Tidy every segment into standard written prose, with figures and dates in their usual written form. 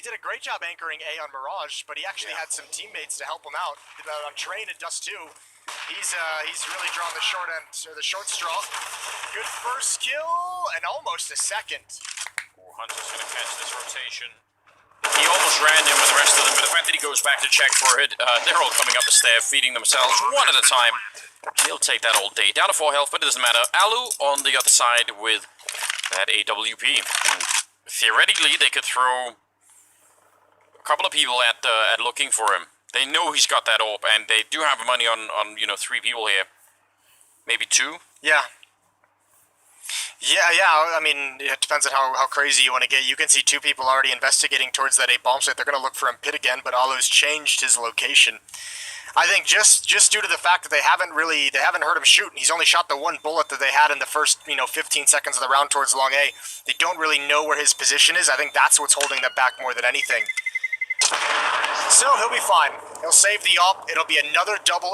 He did a great job anchoring A on Mirage, but he actually had some teammates to help him out. On Train and Dust 2, he's really drawn the short end, or the short straw. Good first kill, and almost a second. Ooh, Hunter's gonna catch this rotation. He almost ran in with the rest of them, but the fact that he goes back to check for it, they're all coming up the stair, feeding themselves one at a time. He'll take that all day. Down to 4 health, but it doesn't matter. Alu on the other side with that AWP. And theoretically, they could throw a couple of people at looking for him. They know he's got that AWP, and they do have money on 3 people here. Maybe 2? Yeah. Yeah, I mean, it depends on how crazy you want to get. You can see 2 people already investigating towards that A bomb site. They're going to look for him pit again, but Alu's changed his location. I think just due to the fact that they haven't heard him shoot, and he's only shot the 1 bullet that they had in the first 15 seconds of the round towards long A. They don't really know where his position is. I think that's what's holding them back more than anything. So he'll be fine. He'll save the AWP. It'll be another double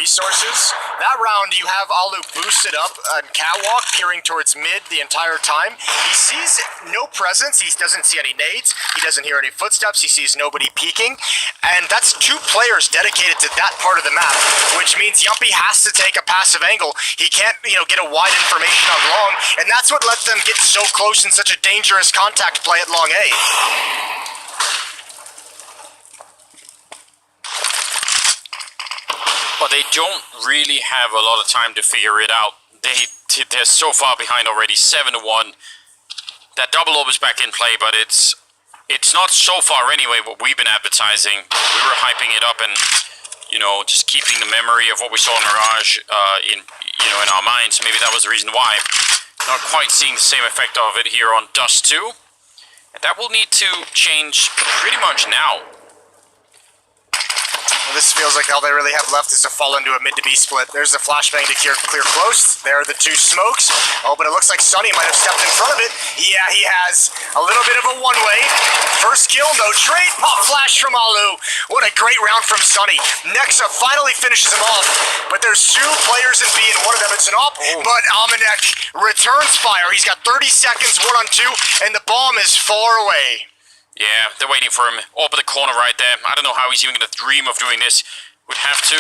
resources. That round, you have Alu boosted up on catwalk, peering towards mid the entire time. He sees no presence. He doesn't see any nades. He doesn't hear any footsteps. He sees nobody peeking. And that's 2 players dedicated to that part of the map, which means Yumpy has to take a passive angle. He can't, get a wide information on long, and that's what let them get so close in such a dangerous contact play at long A. But they don't really have a lot of time to figure it out. They're so far behind already, 7-1. That double orb is back in play, but it's not so far anyway what we've been advertising. We were hyping it up and, just keeping the memory of what we saw in Mirage in our minds. Maybe that was the reason why. Not quite seeing the same effect of it here on Dust 2. And that will need to change pretty much now. This feels like all they really have left is to fall into a mid to B split. There's the flashbang to clear close. There are the 2 smokes. Oh, but it looks like Sunny might have stepped in front of it. Yeah, he has a little bit of a one-way. First kill, no trade. Pop flash from Alu. What a great round from Sunny. Nexa finally finishes him off, but there's 2 players in B, and one of them it's an op. But Almanek returns fire. He's got 30 seconds, 1-on-2, and the bomb is far away. Yeah, they're waiting for him. Up at the corner right there. I don't know how he's even going to dream of doing this. Would have to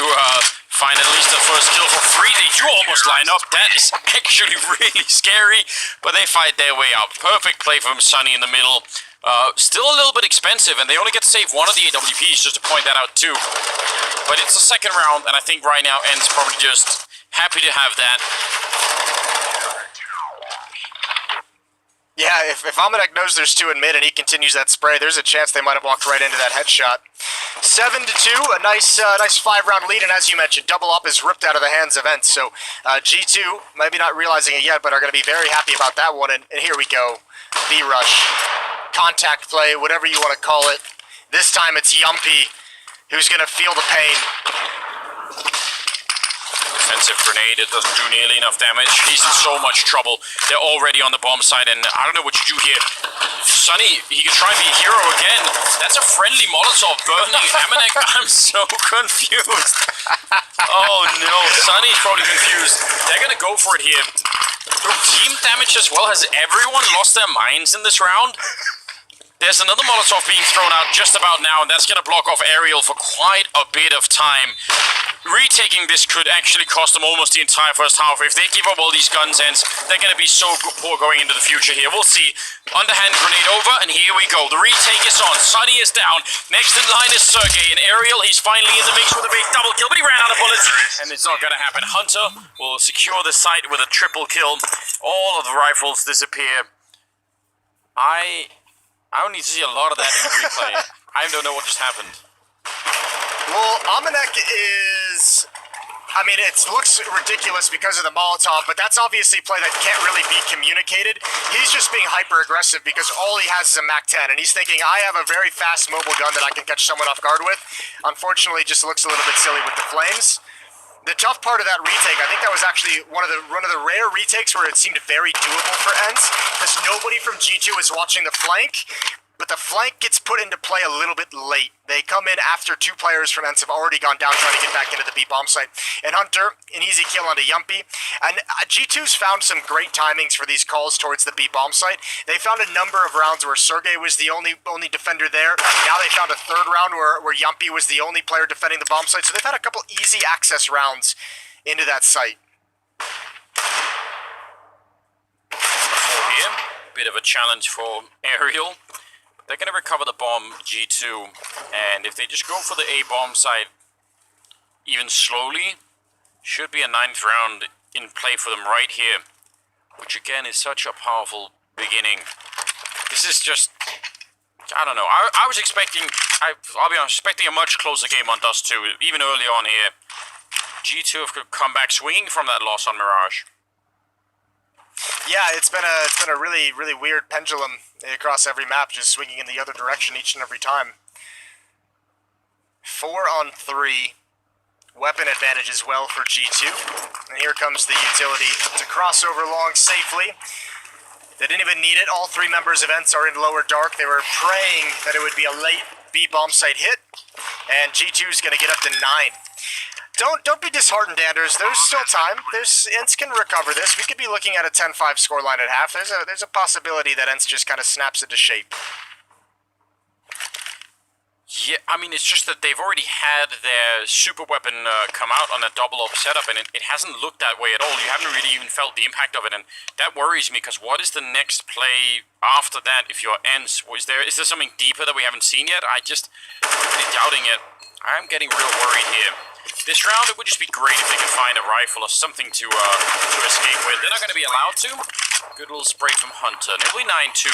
find at least the first kill for free. They do almost line up. That is actually really scary. But they fight their way out. Perfect play from Sunny in the middle. Still a little bit expensive, and they only get to save one of the AWPs, just to point that out too. But it's the second round, and I think right now ENCE probably just happy to have that. Yeah, if Almanek knows there's 2 in mid and he continues that spray, there's a chance they might have walked right into that headshot. 7-2, a nice 5-round lead, and as you mentioned, double up is ripped out of the hands of ENCE. So G2, maybe not realizing it yet, but are going to be very happy about that one. And here we go, B-rush, contact play, whatever you want to call it. This time it's Yumpy who's going to feel the pain. Offensive grenade, it doesn't do nearly enough damage. He's in so much trouble. They're already on the bomb side, and I don't know what you do here. Sunny, he can try and be a hero again. That's a friendly Molotov burning Almanek. I'm so confused. Oh no, Sunny's probably confused. They're gonna go for it here. Team damage as well. Has everyone lost their minds in this round? There's another Molotov being thrown out just about now, and that's going to block off Aerial for quite a bit of time. Retaking this could actually cost them almost the entire first half. If they give up all these guns, ENCE, they're going to be so poor going into the future here. We'll see. Underhand grenade over, and here we go. The retake is on. Sunny is down. Next in line is Sergey, and Aerial, he's finally in the mix with a big double kill, but he ran out of bullets, and it's not going to happen. Hunter will secure the site with a triple kill. All of the rifles disappear. I would need to see a lot of that in replay. I don't know what just happened. Well, Almanek is... it looks ridiculous because of the Molotov, but that's obviously play that can't really be communicated. He's just being hyper-aggressive because all he has is a MAC-10, and he's thinking, I have a very fast mobile gun that I can catch someone off guard with. Unfortunately, just looks a little bit silly with the flames. The tough part of that retake, I think that was actually one of the rare retakes where it seemed very doable for ENCE, because nobody from G2 is watching the flank, but the flank gets put into play a little bit late. They come in after 2 players from ENCE have already gone down trying to get back into the B bomb site. And Hunter, an easy kill onto Yumpy. And G2's found some great timings for these calls towards the B bomb site. They found a number of rounds where Sergey was the only defender there. Now they found a 3rd round where Yumpy was the only player defending the bomb site. So they've had a couple easy access rounds into that site. Here, bit of a challenge for Aerial. They're going to recover the bomb, G2, and if they just go for the A bomb site, even slowly, should be a 9th round in play for them right here, which again is such a powerful beginning. This is just, I don't know, I was expecting, I'll be honest, expecting a much closer game on Dust 2, even early on here. G2 have come back swinging from that loss on Mirage. Yeah, it's been a really weird pendulum across every map, just swinging in the other direction each and every time. 4-on-3, weapon advantage as well for G2, and here comes the utility to cross over long safely. They didn't even need it. All 3 members of ENCE are in lower dark. They were praying that it would be a late B bomb site hit, and G2 is going to get up to 9. Don't be disheartened, Anders. There's still time. ENCE can recover this. We could be looking at a 10-5 scoreline at half. There's a possibility that ENCE just kind of snaps into shape. Yeah, I mean, it's just that they've already had their super weapon come out on a double-up setup, and it hasn't looked that way at all. You haven't really even felt the impact of it, and that worries me, because what is the next play after that if you're ENCE? Is there something deeper that we haven't seen yet? I'm really doubting it. I'm getting real worried here. This round, it would just be great if they could find a rifle or something to escape with. They're not going to be allowed to. Good little spray from Hunter. Nearly 9-2.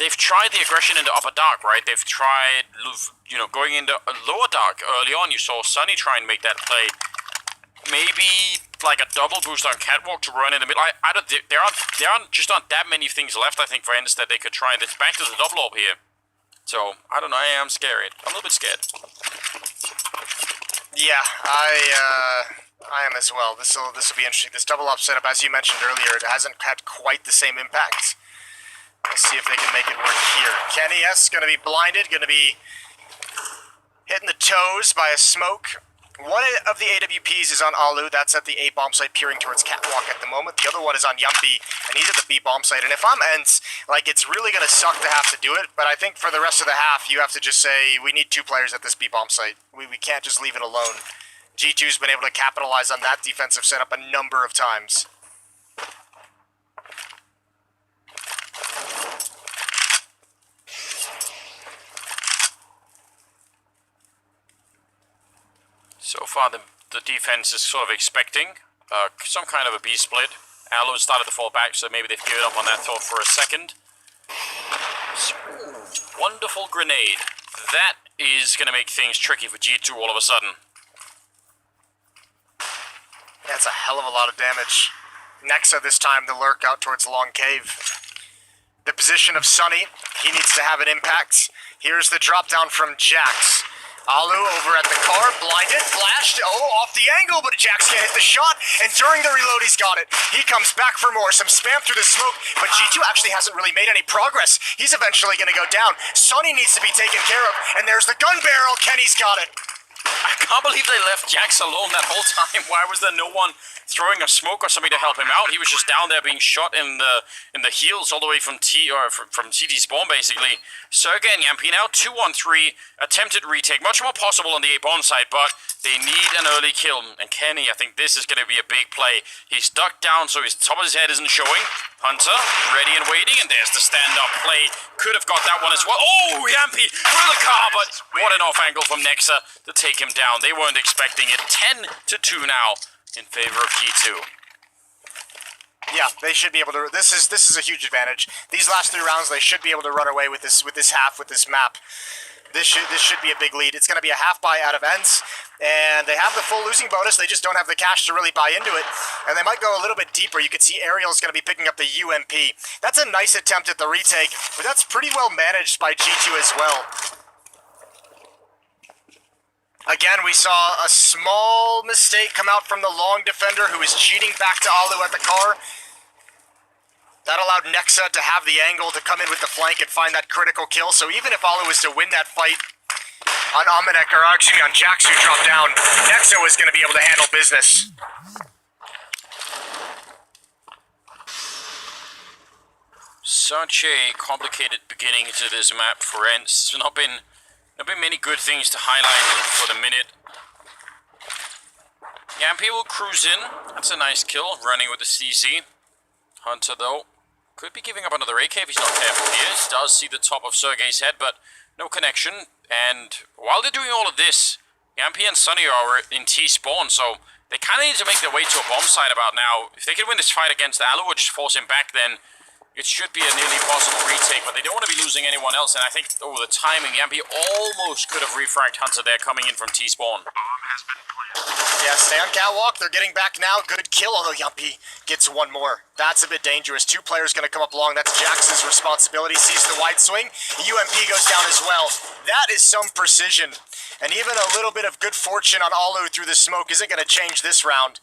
They've tried the aggression into upper dark, right? They've tried, going into lower dark early on. You saw Sunny try and make that play. Maybe like a double boost on Catwalk to run in the middle. There aren't that many things left, I think, for ENCE that they could try. It's back to the double orb here. So, I don't know, I am scared. I'm a little bit scared. Yeah, I am as well. This will be interesting. This double up setup, as you mentioned earlier, it hasn't had quite the same impact. Let's see if they can make it work here. Kenny S. going to be blinded, going to be hitting the toes by a smoke. One of the AWPs is on Alu. That's at the A bomb site, peering towards Catwalk at the moment. The other one is on Yumpy, and he's at the B bomb site. And if I'm ENCE, like, it's really going to suck to have to do it. But I think for the rest of the half, you have to just say, we need 2 players at this B bomb site. We can't just leave it alone. G2's been able to capitalize on that defensive setup a number of times. So far, the defense is sort of expecting some kind of a B split. Aloe started to fall back, so maybe they've given up on that thought for a second. Ooh, wonderful grenade. That is going to make things tricky for G2 all of a sudden. That's a hell of a lot of damage. Nexa this time to lurk out towards the long cave. The position of Sunny, he needs to have an impact. Here's the drop down from Jax. Alu over at the car, blinded, flashed, off the angle, but Jax can't hit the shot, and during the reload he's got it. He comes back for more, some spam through the smoke, but G2 actually hasn't really made any progress. He's eventually gonna go down. Sonny needs to be taken care of, and there's the gun barrel, Kenny's got it. I can't believe they left Jax alone that whole time. Why was there no one throwing a smoke or something to help him out? He was just down there being shot in the heels all the way from CT spawn, basically. Sergey and Yampi now 2-1-3, attempted retake, much more possible on the A bomb side, but they need an early kill. And Kenny, I think this is going to be a big play. He's ducked down, so his top of his head isn't showing. Hunter, ready and waiting, and there's the stand-up play. Could have got that one as well. Oh, Yampi through the car, but what an off angle from Nexa to take him down. They weren't expecting it. 10-2 now in favor of G2. Yeah, they should be able to. This is a huge advantage. These last 3 rounds, they should be able to run away with this half, with this map. This should be a big lead. It's going to be a half buy out of ENCE, and they have the full losing bonus. They just don't have the cash to really buy into it, and they might go a little bit deeper. You can see Ariel's going to be picking up the UMP. That's a nice attempt at the retake, but that's pretty well managed by G2 as well. Again, we saw a small mistake come out from the long defender who was cheating back to Alu at the car. That allowed Nexa to have the angle to come in with the flank and find that critical kill. So even if Alu was to win that fight on Amanek, or actually on Jax who dropped down, Nexa was going to be able to handle business. Such a complicated beginning to this map for ENCE. There's not been many good things to highlight for the minute. Yampi will cruise in. That's a nice kill, running with the CZ. Hunter, though, could be giving up another AK if he's not careful here. Does see the top of Sergey's head, but no connection. And while they're doing all of this, Yampi and Sunny are in T-spawn, so they kind of need to make their way to a bomb site about now. If they can win this fight against Alu or just force him back, then it should be a nearly possible retake, but they don't want to be losing anyone else, and I think, the timing, Yampi almost could have refragged Hunter there coming in from T-spawn. Yeah, stay on Catwalk, they're getting back now, good kill, although Yumpy gets one more. That's a bit dangerous, 2 players gonna come up long, that's Jax's responsibility, sees the wide swing, UMP goes down as well. That is some precision, and even a little bit of good fortune on Alu through the smoke isn't gonna change this round.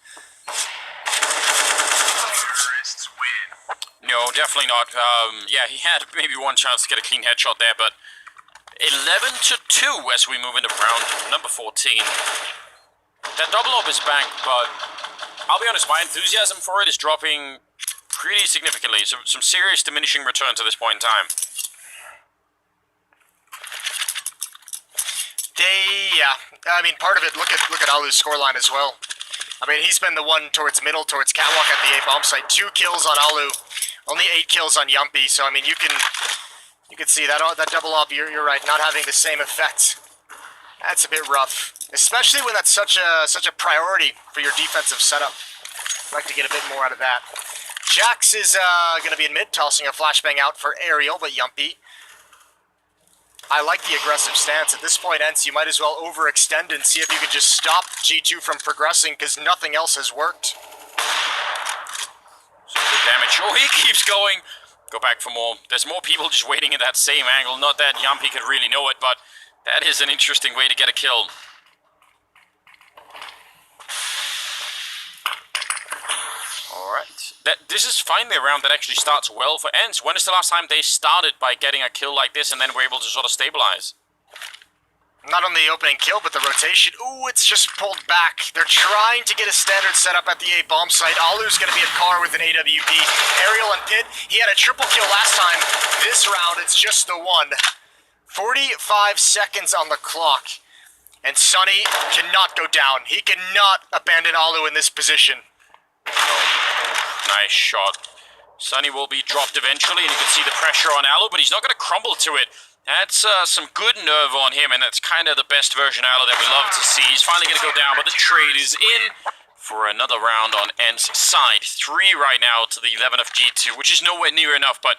No, definitely not. Yeah, he had maybe one chance to get a clean headshot there, but 11-2 as we move into round number 14. That double up is back, but I'll be honest, my enthusiasm for it is dropping pretty significantly. So some serious diminishing returns at this point in time. Yeah. I mean, part of it. Look at Alu's scoreline as well. I mean, he's been the one towards middle, towards catwalk at the A bomb site. 2 kills on Alu, only 8 kills on Yumpy. So I mean, you can see that double up. You're right, not having the same effect. That's a bit rough, especially when that's such a priority for your defensive setup. I'd like to get a bit more out of that. Jax is going to be in mid, tossing a flashbang out for Aerial, but Yumpy. I like the aggressive stance. At this point, ENCE, you might as well overextend and see if you can just stop G2 from progressing, because nothing else has worked. Some good damage. Oh, he keeps going. Go back for more. There's more people just waiting at that same angle. Not that Yumpy could really know it, but that is an interesting way to get a kill. Alright. This is finally a round that actually starts well for ENCE. When is the last time they started by getting a kill like this and then were able to sort of stabilize? Not only the opening kill, but the rotation. Ooh, it's just pulled back. They're trying to get a standard setup at the A bomb site. Alu's going to be at car with an AWP. Aerial and Pit, he had a triple kill last time. This round, it's just the one. 45 seconds on the clock. And Sunny cannot go down. He cannot abandon Alu in this position. Nice shot. Sunny will be dropped eventually, and you can see the pressure on Alu, but he's not going to crumble to it. That's some good nerve on him, and that's kind of the best version Alu that we love to see. He's finally going to go down, but the trade is in for another round on ENCE side. 3 right now to the 11 of G2, which is nowhere near enough, but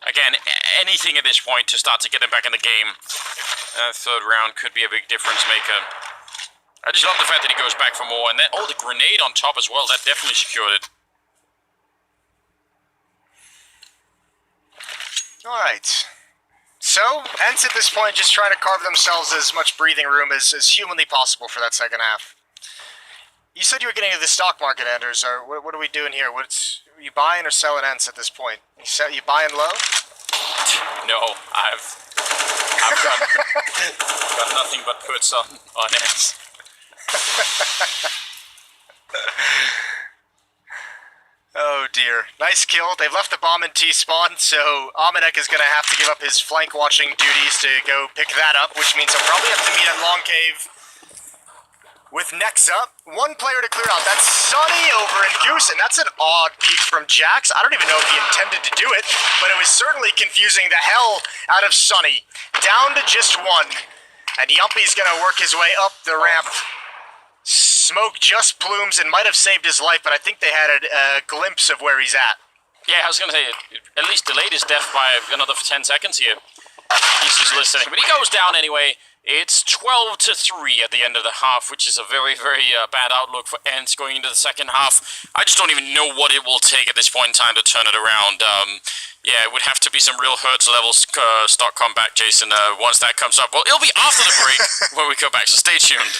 again, anything at this point to start to get him back in the game. Third round could be a big difference maker. I just love the fact that he goes back for more, and then, oh, the grenade on top as well, that definitely secured it. Alright. So, ENCE at this point just trying to carve themselves as much breathing room as humanly possible for that second half. You said you were getting into the stock market, Anders. What are we doing here? Are you buying or selling ENCE at this point? You buying low? No, I've got nothing but puts on ENCE. Oh dear. Nice kill. They've left the bomb in T-spawn, so Amanek is going to have to give up his flank watching duties to go pick that up, which means he'll probably have to meet at Long Cave with Nexa. 1 player to clear out. That's Sunny over in Goose, and that's an odd peek from Jax. I don't even know if he intended to do it, but it was certainly confusing the hell out of Sunny. Down to just 1, and Yumpy's going to work his way up the ramp. Smoke just plumes and might have saved his life, but I think they had a glimpse of where he's at. Yeah, I was going to say, at least delayed his death by another 10 seconds here. He's just listening. But he goes down anyway. It's 12-3 at the end of the half, which is a very, very bad outlook for ENCE going into the second half. I just don't even know what it will take at this point in time to turn it around. Yeah, it would have to be some real Hertz level stock comeback, Jason, once that comes up. Well, it'll be after the break when we go back, so stay tuned.